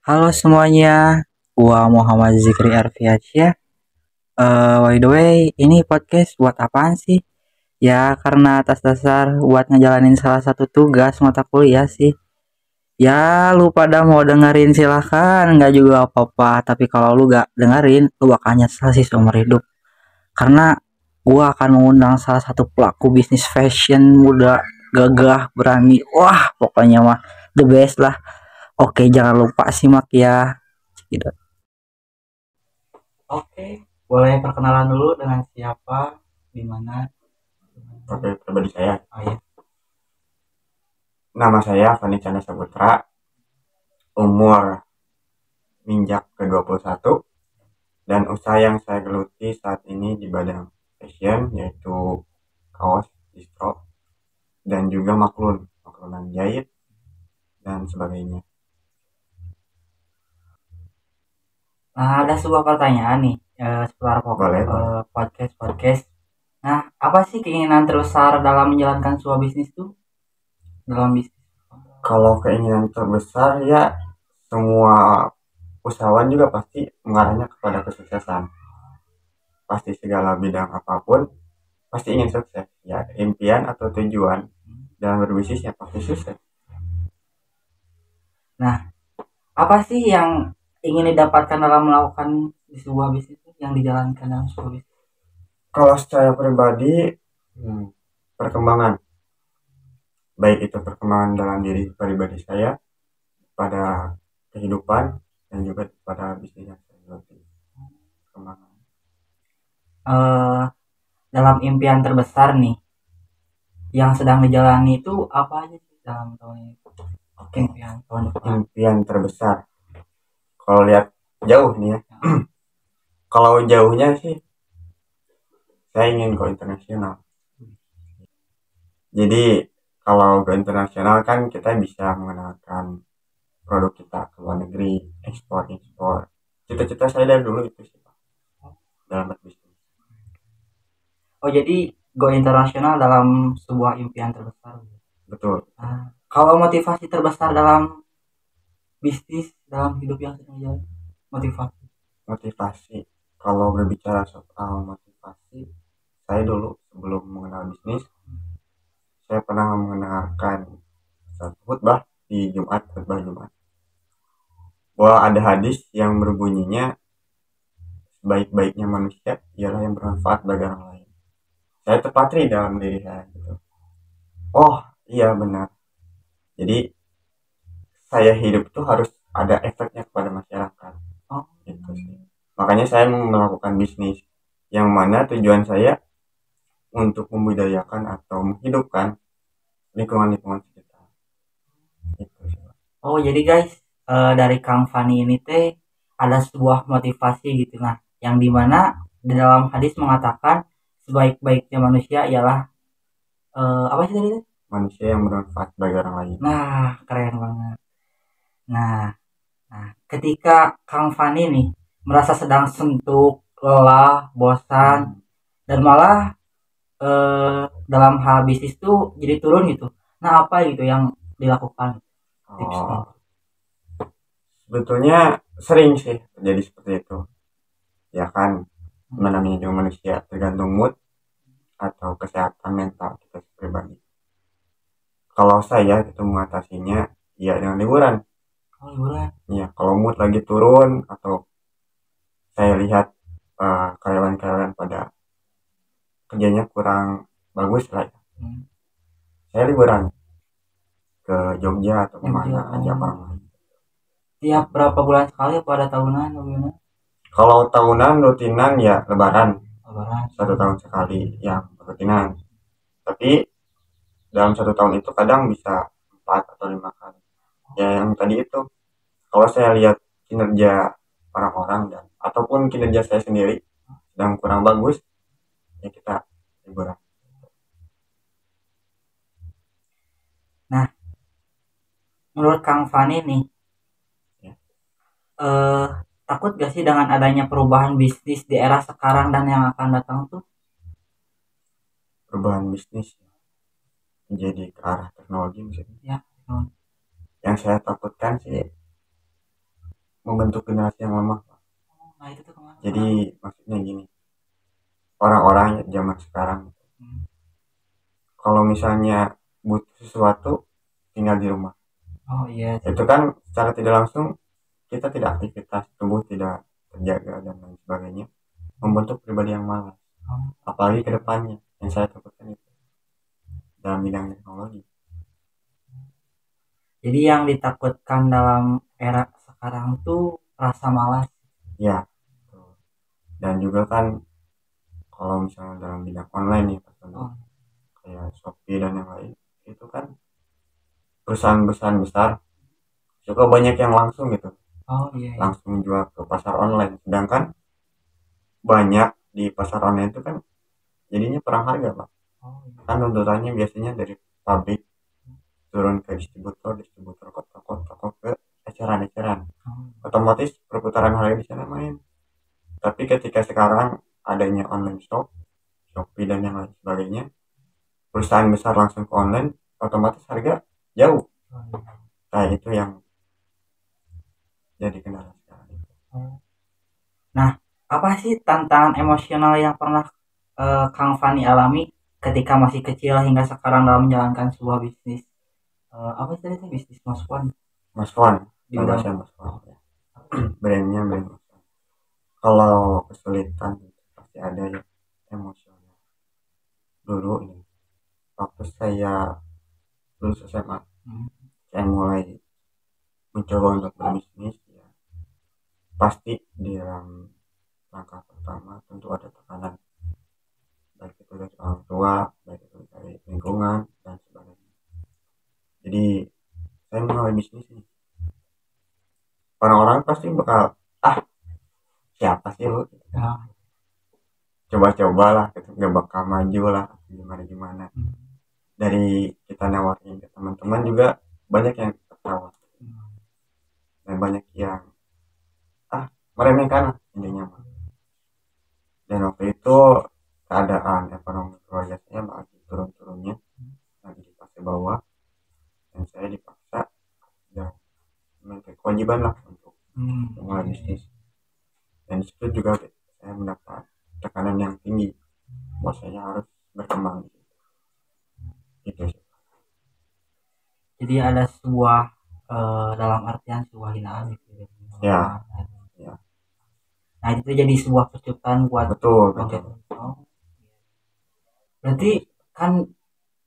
Halo semuanya, gua Muhammad Zikri Arfiansyah. By the way, ini podcast buat apaan sih? Ya karena atas dasar buat ngejalanin salah satu tugas mata kuliah sih. Ya lu pada mau dengerin silahkan, nggak juga apa-apa. Tapi kalau lu gak dengerin, lu bakal nyesel sih seumur hidup. Karena gua akan mengundang salah satu pelaku bisnis fashion muda, gagah, berani. Wah, pokoknya mah the best lah. Oke, jangan lupa simak ya. Gitu. Oke, boleh perkenalan dulu dengan siapa, di mana? Oke, pribadi saya. Oh ya. Nama saya Fani Chandra Saputra, umur menginjak ke 21, dan usaha yang saya geluti saat ini di bidang fashion, yaitu kaos, distro, dan juga maklunan jahit, dan sebagainya. Nah, ada sebuah pertanyaan nih, seputar Boleh. podcast. Nah, apa sih keinginan terbesar dalam menjalankan sebuah bisnis tuh? Dalam bisnis. Kalau keinginan terbesar ya, semua usahawan juga pasti mengarahnya kepada kesuksesan. Pasti segala bidang apapun, pasti ingin sukses. Ya, impian atau tujuan dalam berbisnis ya pasti sukses. Nah, apa sih yang ingin didapatkan dalam melakukan di sebuah bisnis tuh, yang dijalankan dalam sebuah bisnis? Kalau secara pribadi, perkembangan, baik itu perkembangan dalam diri pribadi saya, pada kehidupan, dan juga pada bisnis yang saya geluti. Perkembangan. Eh, Dalam impian terbesar nih, yang sedang dijalani itu apa aja sih dalam tahun ini? Oke, Impian tahun depan. impian terbesar. Kalau lihat jauh nih ya, kalau jauhnya sih, saya ingin go internasional. Jadi kalau go internasional kan kita bisa mengenalkan produk kita ke luar negeri, ekspor. Cita-cita saya dari dulu itu sih Pak, dalam berbisnis. Oh, jadi go internasional dalam sebuah impian terbesar. Betul. Kalau motivasi terbesar dalam bisnis, dalam hidup yang sedang jalan, motivasi. Motivasi, kalau berbicara soal motivasi, saya dulu sebelum mengenal bisnis, saya pernah mendengarkan satu khutbah di khutbah Jumat, bahwa ada hadis yang berbunyinya, sebaik-baiknya manusia ialah yang bermanfaat bagi orang lain. Saya terpatri dalam diri saya gitu. Oh iya benar. Jadi saya hidup tuh harus ada efeknya kepada masyarakat. Oh, Gitu sih. Makanya saya melakukan bisnis yang mana tujuan saya untuk membudayakan atau menghidupkan lingkungan sekitar. Gitu sih. oh jadi guys, dari Kang Fani ini teh ada sebuah motivasi gitu, nah, yang dimana di dalam hadis mengatakan sebaik-baiknya manusia ialah apa sih tadi? Manusia yang bermanfaat bagi orang lain. Nah, keren banget. Nah, ketika Kang Fani nih merasa sedang suntuk, lelah, bosan, dan malah dalam hal bisnis tuh jadi turun gitu. Nah, apa gitu yang dilakukan, tipsnya? Oh, sebetulnya sering sih terjadi seperti itu. Ya kan, namanya juga manusia, tergantung mood atau kesehatan mental kita pribadi. Kalau saya itu mengatasinya ya dengan liburan. Oh, liburan. Ya, kalau mood lagi turun atau saya lihat karyawan-karyawan pada kerjanya kurang bagus lah ya. Saya liburan ke Jogja atau kemana aja orang lain. Tiap berapa bulan sekali apa ada tahunan bagaimana? Kalau tahunan rutinan ya lebaran, Lebaran. 1 tahun sekali yang rutinan. Tapi dalam 1 tahun itu kadang bisa 4 atau 5 kali. Ya yang tadi itu, kalau saya lihat kinerja orang-orang dan ataupun kinerja saya sendiri sedang kurang bagus, ya kita liburan. Nah, menurut Kang Fani nih, Ya. eh, takut gak sih dengan adanya perubahan bisnis di era sekarang dan yang akan datang tuh? Perubahan bisnis menjadi ke arah teknologi misalnya. Ya, Yang saya takutkan sih membentuk generasi yang lemah. Nah itu tuh kemana? Jadi maksudnya gini, orang-orang zaman sekarang kalau misalnya butuh sesuatu tinggal di rumah, Oh iya. itu kan secara tidak langsung kita tidak aktivitas, tubuh tidak terjaga dan lain sebagainya, membentuk pribadi yang malas. Apalagi ke depannya yang saya takutkan itu dalam bidang teknologi. Jadi yang ditakutkan dalam era sekarang tuh rasa malas. Ya, dan juga kan kalau misalnya dalam bidang online nih Oh, kayak Shopee dan yang lain, itu kan perusahaan besar suka banyak yang langsung gitu, oh iya, iya. langsung jual ke pasar online, sedangkan banyak di pasar online itu kan jadinya perang harga pak. Oh, iya. Kan tuntutannya biasanya dari pabrik turun ke distributor, distributor ke toko ke eceran, Oh, otomatis perputaran harga di sana main. Tapi ketika sekarang adanya online shop, Shopee dan yang lain sebagainya, perusahaan besar langsung ke online, otomatis harga jauh. oh, iya. Nah itu yang jadi kendala sekarang. Oh. Nah, apa sih tantangan emosional yang pernah Kang Fani alami ketika masih kecil hingga sekarang dalam menjalankan sebuah bisnis? Apa sih tadi bisnis Mas Wan Mas Wan, di kalau bidang saya Mas Wan, ya. Brandnya brand Mas Wan. Kalau kesulitan pasti ada ya, emosional. Dulu ini, waktu saya lulus SMA, saya mulai mencoba untuk berbisnis. Ya, pasti di dalam langkah pertama tentu ada tekanan, baik itu dari orang tua, baik itu dari lingkungan dan sebagainya. Jadi saya mulai bisnis nih, orang-orang pasti bakal, ah siapa sih lu, ya. coba-coba lah gitu, nggak bakal maju lah, gimana gimana. Dari kita nawarin ke teman-teman juga banyak yang tertawa dan banyak yang meremehkan lah intinya mah. Dan waktu itu keadaan ekonomi keluarga saya lagi turun-turunnya, lagi di fase bawah, dan saya dipaksa dan memiliki kewajiban lah untuk memulai bisnis. Dan disitu juga saya mendapat tekanan yang tinggi bahwa saya harus berkembang gitu sih. Jadi ada sebuah dalam artian sebuah hinaan gitu Ya, ya. ya, Nah itu jadi sebuah kejutan buat betul bangkit. betul. Oh, berarti kan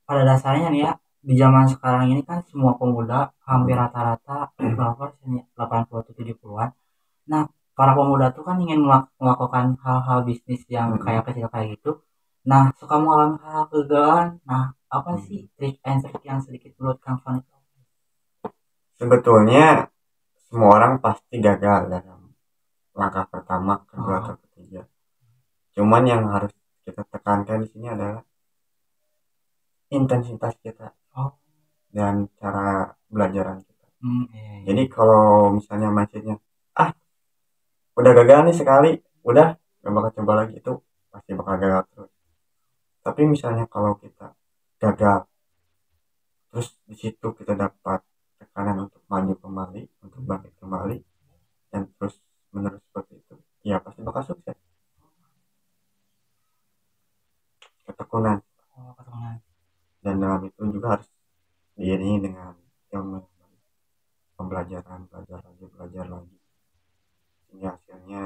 pada dasarnya nih ya di zaman sekarang ini kan semua pemuda hampir rata-rata berapa persen ya 80 atau 70-an. Nah para pemuda tuh kan ingin melakukan hal-hal bisnis yang kayak kecil kayak gitu. Nah suka mengalami hal kegagalan. Nah apa sih trik and trick yang sedikit menurut Kang Fan itu? Sebetulnya semua orang pasti gagal dalam langkah pertama, kedua atau ketiga. Cuman yang harus kita tekankan di sini adalah intensitas kita dan cara belajaran kita. Iya. Jadi kalau misalnya mindsetnya, ah udah gagal nih sekali, udah gak bakal coba lagi, itu pasti bakal gagal terus. Tapi misalnya kalau kita gagal, terus di situ kita dapat tekanan untuk maju kembali, untuk bangkit kembali, dan terus menerus seperti itu, ya pasti bakal sukses. Ketekunan, dan dalam itu juga harus diiringi dengan ilmu, pembelajaran, belajar lagi hingga hasilnya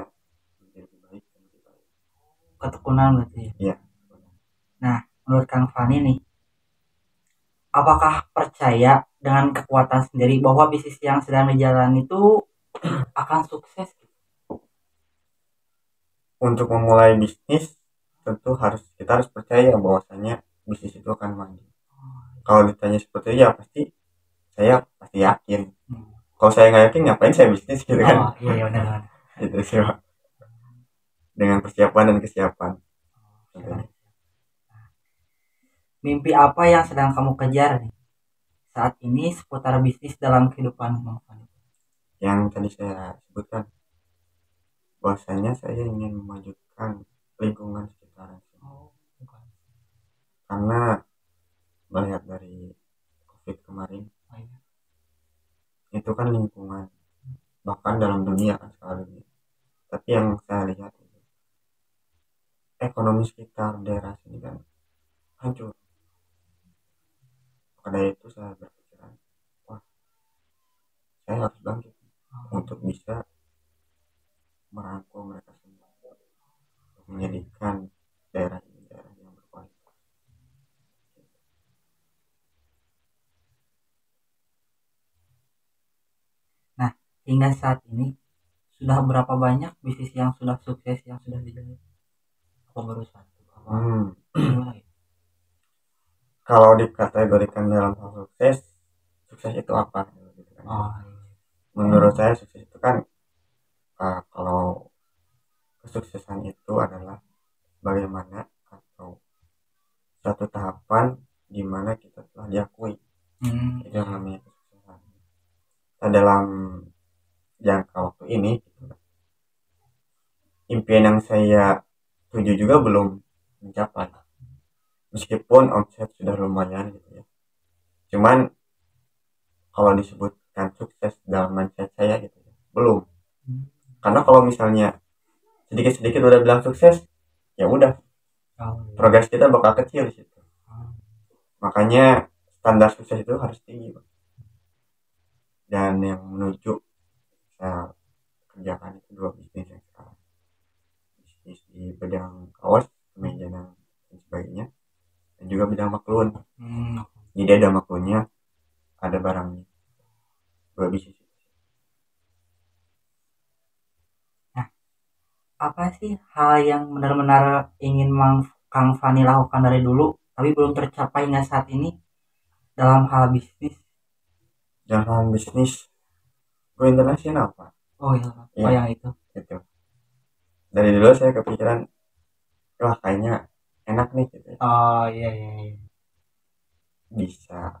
menjadi lebih baik dan lebih baik. Ketekunan berarti. Iya. Nah menurut Kang Fani nih, apakah percaya dengan kekuatan sendiri bahwa bisnis yang sedang dijalani itu akan sukses? Untuk memulai bisnis tentu kita harus percaya bahwasanya bisnis itu akan maju. Kalau ditanya seperti itu ya saya pasti yakin. Kalau saya nggak yakin ngapain saya bisnis gitu kan? Iya benar. Itu sih Pak. Dengan persiapan dan kesiapan. Mimpi apa yang sedang kamu kejar nih saat ini seputar bisnis dalam kehidupan Bang Fani? Yang tadi saya sebutkan, bahwasanya saya ingin memajukan lingkungan sekitar. Karena melihat dari COVID kemarin, itu kan lingkungan bahkan dalam dunia kan skala dunia. Tapi yang saya lihat ekonomi sekitar daerah sini kan hancur. Pada itu saya berpikiran, wah saya harus bangkit untuk bisa merangkul mereka semua, untuk menjadikan daerah ini daerah yang berkualitas. Nah, hingga saat ini sudah berapa banyak bisnis yang sudah sukses yang sudah dijalani? Apa baru satu? Apa gimana gitu? Kalau dikategorikan dalam hal sukses, sukses itu apa? Gitu kan. Oh, iya. Menurut saya sukses itu kan kalau kesuksesan itu adalah bagaimana atau satu tahapan di mana kita telah diakui. Itu yang namanya kesuksesan. Nah, dalam jangka waktu ini impian yang saya tuju juga belum mencapai, meskipun omset sudah lumayan gitu ya. Cuman kalau disebutkan sukses dalam mindset saya gitu ya, belum. Karena kalau misalnya sedikit-sedikit udah bilang sukses, ya udah progres kita bakal kecil di situ. Makanya standar sukses itu harus tinggi, Bang. Dan yang menuju saya kerjakan itu 2 bisnis yang sekarang, bisnis di bidang kaos, kemeja dan sebagainya, dan juga bidang maklun. Jadi ada maklunnya, ada barangnya, 2 bisnis. Nah, apa sih hal yang benar-benar ingin Kang Fani lakukan dari dulu tapi belum tercapai hingga saat ini dalam hal bisnis? Dalam bisnis go internasional, Pak. Oh iya, Iya, yang itu. gitu. Dari dulu saya kepikiran, wah kayaknya enak nih gitu ya. Oh iya iya, iya. Bisa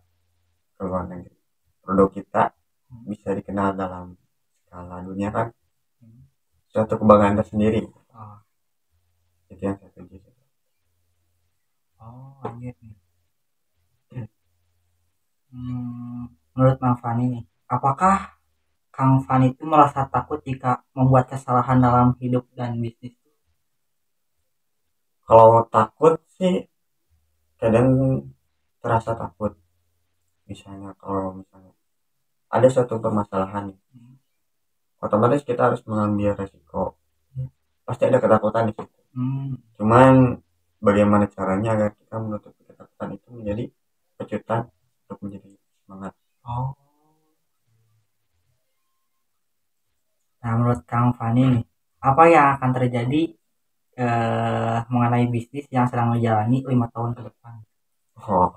ke luar negeri, produk kita bisa dikenal dalam skala dunia kan, suatu kebanggaan tersendiri. Oh, Itu yang saya tuju. gitu. Menurut Bang Fani nih, apakah Kang Fani itu merasa takut jika membuat kesalahan dalam hidup dan bisnis? Kalau takut sih kadang terasa takut, misalnya kalau misalnya ada suatu permasalahan, otomatis kita harus mengambil resiko, pasti ada ketakutan di situ. Cuman bagaimana caranya agar kita menutupi ketakutan itu menjadi pecutan untuk menjadi semangat. Nah, menurut Kang Fani nih, apa yang akan terjadi mengenai bisnis yang sedang menjalani 5 tahun ke depan? Oh,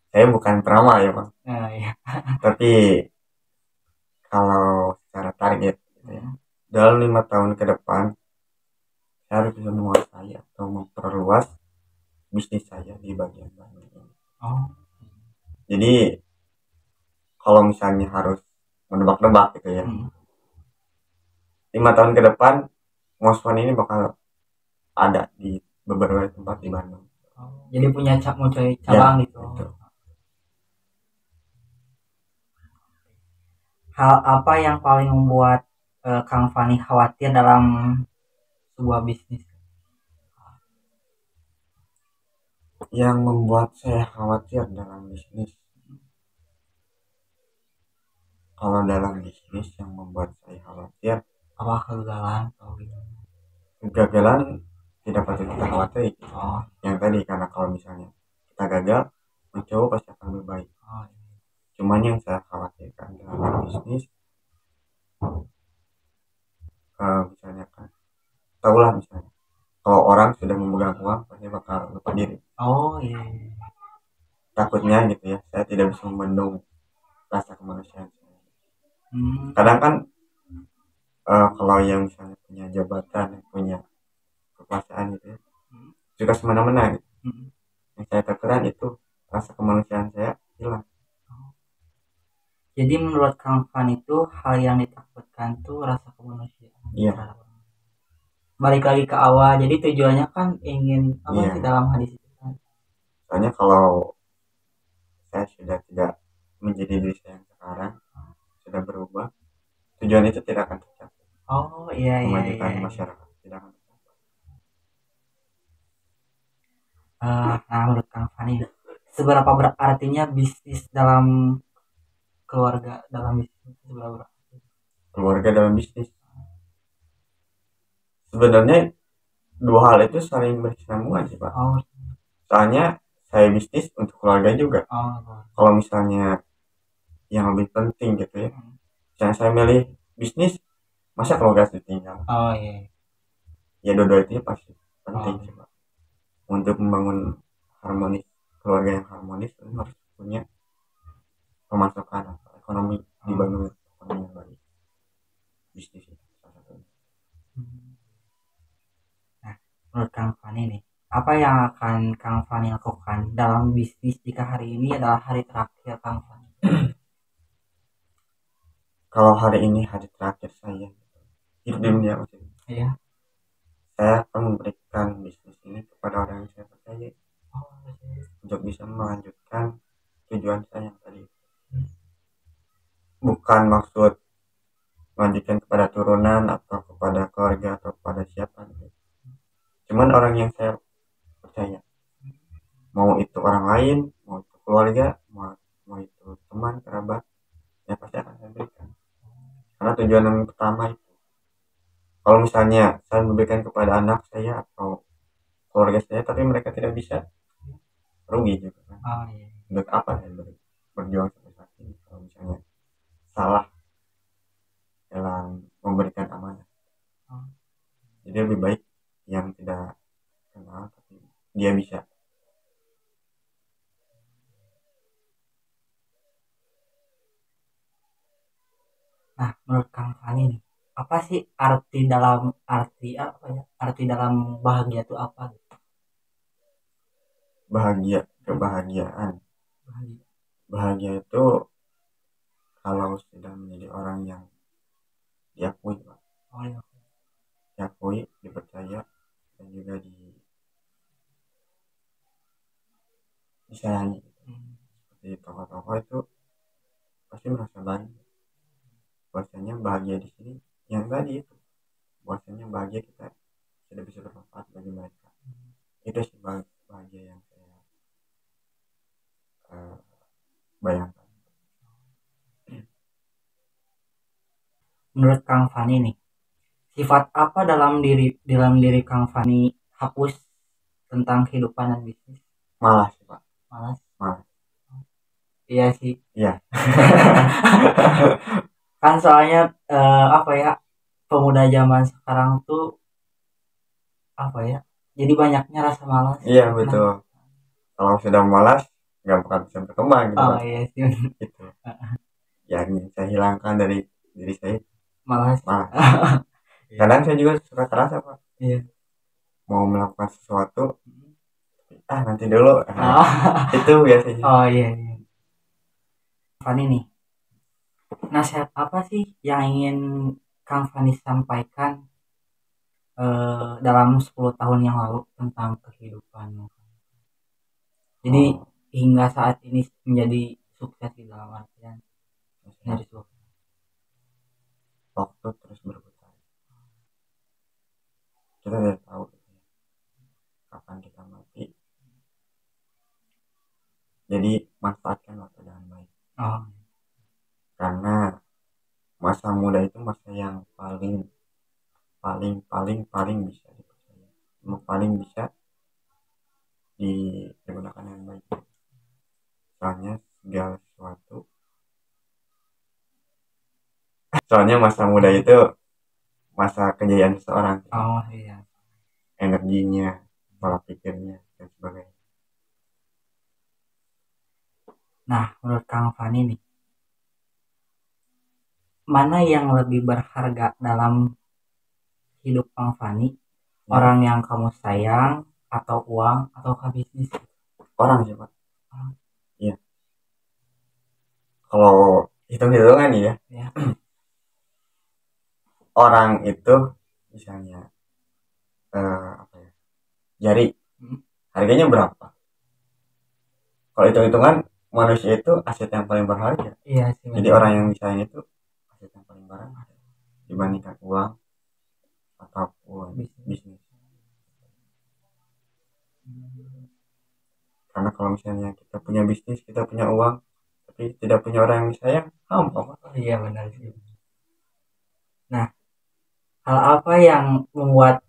saya bukan peramal ya, Bang. Iya. Tapi kalau secara target gitu ya, dalam 5 tahun ke depan saya harus bisa menguasai atau memperluas bisnis saya di bagian lain. Jadi kalau misalnya harus menebak-nebak gitu ya, 5 tahun ke depan Mosfon ini bakal ada di beberapa tempat di Bandung. Jadi punya mau cari cabang ya, gitu. Hal apa yang paling membuat Kang Fani khawatir dalam sebuah bisnis? Yang membuat saya khawatir dalam bisnis, kalau dalam bisnis yang membuat saya khawatir, apa kegagalan atau gimana? Kegagalan tidak patut kita khawatir. Yang tadi, karena kalau misalnya kita gagal, mencoba pasti akan lebih baik. Cuman yang saya khawatirkan dalam bisnis, misalnya kan, tahulah misalnya, kalau orang sudah memegang uang pasti bakal lupa diri. Iya. Takutnya gitu ya, saya tidak bisa membendung rasa kemanusiaan saya. Kadang kan kalau yang misalnya punya jabatan, punya kekuasaan gitu ya, juga semena-mena gitu. Yang saya takutkan itu rasa kemanusiaan saya hilang. Jadi menurut Kang Fan itu hal yang ditakutkan tuh rasa kemanusiaan. Iya. Balik lagi ke awal, jadi tujuannya kan ingin apa sih dalam hadis itu kan? Soalnya kalau saya sudah tidak menjadi diri saya yang sekarang, tidak berubah, tujuan itu tidak akan tercapai. Oh iya iya Memajukan iya. masyarakat tidak akan tercapai. Nah menurut Kang Fani, seberapa berartinya bisnis dalam keluarga, dalam bisnis itu seberapa? Keluarga dalam bisnis, sebenarnya dua hal itu saling bersambungan sih Pak. Oh, Soalnya saya bisnis untuk keluarga juga. oh, Kalau misalnya yang lebih penting gitu ya, misalnya saya milih bisnis, masa keluarga ditinggal? oh iya. Ya dua-dua itu pasti penting Oh. sih Pak. Untuk membangun harmonis, keluarga yang harmonis harus punya pemasukan atau ekonomi, dibangun ekonomi yang baik. Bisnis itu salah satunya. Nah, menurut Kang Fani nih, apa yang akan Kang Fani lakukan dalam bisnis jika hari ini adalah hari terakhir Kang Fani? Kalau hari ini hari terakhir saya hidup di dunia maksudnya, Iya. saya akan memberikan bisnis ini kepada orang yang saya percaya Oh, iya. untuk bisa melanjutkan tujuan saya yang tadi. Bukan maksud melanjutkan kepada turunan atau kepada keluarga atau kepada siapa gitu. Cuman orang yang saya percaya, mau itu orang lain, mau itu keluarga, mau itu teman kerabat, ya pasti akan saya berikan. Karena tujuan yang pertama itu, kalau misalnya saya memberikan kepada anak saya atau keluarga saya tapi mereka tidak bisa, rugi juga kan. Oh, iya. Untuk apa saya berjuang sampai saat ini kalau misalnya salah dalam memberikan amanah. Jadi lebih baik yang tidak kenal tapi dia bisa. Nah, menurut Kang Fani nih, apa sih arti apa ya? Arti dalam bahagia itu apa? Bahagia, kebahagiaan, Bahagia. bahagia itu kalau sudah menjadi orang yang diakui Pak. Oh, iya. Diakui, dipercaya dan juga disayangi. Seperti tokoh-tokoh itu pasti merasa bahagia. Bahwasanya bahagia di sini yang tadi itu, bahwasanya bahagia kita sudah bisa bermanfaat bagi mereka. Itu sih bahagia yang saya bayangkan. Menurut Kang Fani nih, sifat apa dalam diri Kang Fani hapus tentang kehidupan dan bisnis? Malas Pak. Malas. Malas. Iya sih. Iya. Kan soalnya apa ya, pemuda zaman sekarang tuh apa ya, jadi banyaknya rasa malas. Iya betul. Kalau sudah malas nggak bakal bisa berkembang gitu Oh Pak. iya sih. Itu yang ingin saya hilangkan dari diri saya, Malas. malas. Kadang saya juga suka terasa Pak, Iya. mau melakukan sesuatu nanti dulu. Oh. Itu biasanya. Oh iya, iya. Fani nih, nasihat apa sih yang ingin Kang Fani sampaikan dalam 10 tahun yang lalu tentang kehidupan? Jadi hingga saat ini menjadi sukses di dalam artian dari sukses. Waktu terus berputar, kita tidak tahu kapan kita mati, jadi manfaatkan waktu dengan baik. Oh. Karena masa muda itu masa yang paling bisa dipercaya, paling bisa digunakan dengan baik. Soalnya segala sesuatu, soalnya masa muda itu masa kejayaan seseorang. Oh iya. Energinya, pola pikirnya dan sebagainya. Nah, menurut Kang Fani nih, mana yang lebih berharga dalam hidup Kang Fani? Orang yang kamu sayang, atau uang, atau bisnis? Orang sih Pak. Iya. Kalau hitung-hitungan nih ya. Orang itu misalnya apa ya, jari harganya berapa? Kalau hitung-hitungan manusia itu aset yang paling berharga. Iya sih. Jadi orang yang disayang itu barang dibandingkan uang ataupun bisnis. Karena kalau misalnya kita punya bisnis, kita punya uang, tapi tidak punya orang yang disayang, hampa Pak. Iya benar sih. Nah, hal apa yang membuat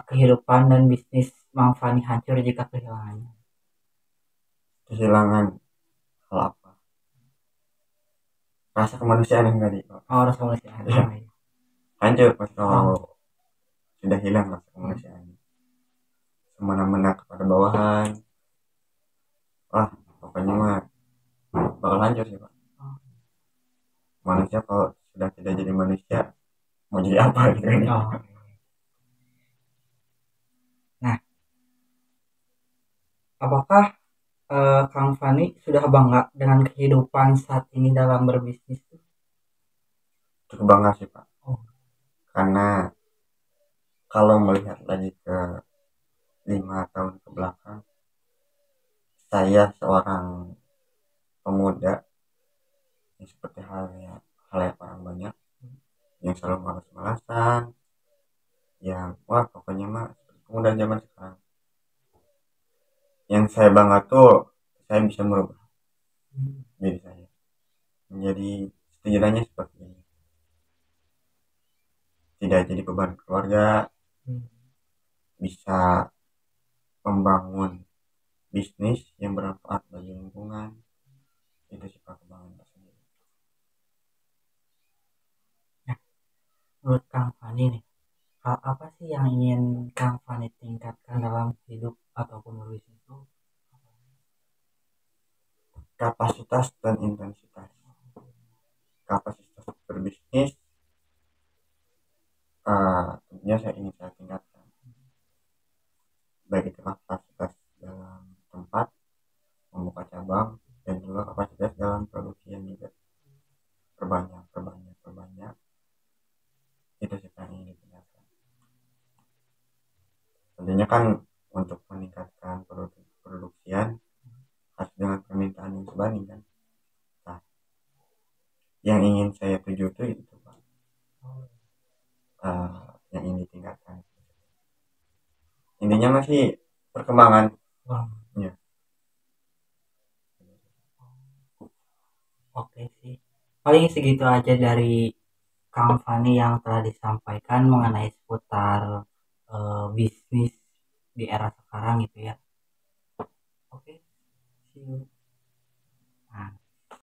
kehidupan dan bisnis Mang Fani hancur jika kehilangannya? Kehilangan hal apa? Rasa kemanusiaan yang tadi Pak. Oh, rasa kemanusiaan. Iya. Hancur Pak kalau Oh. sudah hilang rasa kemanusiaan. Semena-mena kepada bawahan. Wah, pokoknya mah bakal hancur sih Pak. Manusia kalau sudah tidak jadi manusia, mau jadi apa gitu kan? Oh. Nah, apakah Kang Fani sudah bangga dengan kehidupan saat ini dalam berbisnis? Cukup bangga sih Pak. Oh. Karena kalau melihat lagi ke 5 tahun ke belakang, saya seorang pemuda yang seperti hal yang orang banyak yang selalu malas-malasan, yang wah pokoknya mah seperti pemuda zaman sekarang. Yang saya bangga tuh saya bisa merubah diri saya menjadi setidaknya seperti ini, tidak jadi beban keluarga, bisa membangun bisnis yang bermanfaat bagi lingkungan. Itu sih Pak kebanggaan tersendiri. Nah, menurut Kang Fani nih, hal apa sih yang ingin Kang Fani tingkatkan dalam hidup ataupun berbisnis itu? Kapasitas dan intensitas. Kapasitas berbisnis tentunya saya tingkatkan, baik itu kapasitas dalam tempat membuka cabang dan juga kapasitas dalam produksi yang juga perbanyak itu sih yang ingin ditingkatkan. Tentunya kan untuk meningkatkan produksian harus dengan permintaan yang sebanding kan. Nah, yang ingin saya tuju itu Pak, yang ingin ditingkatkan. Intinya masih perkembangan. Ya. Oke sih. Paling segitu aja dari Kang Fani yang telah disampaikan mengenai seputar bisnis di era sekarang gitu ya. Oke, see you.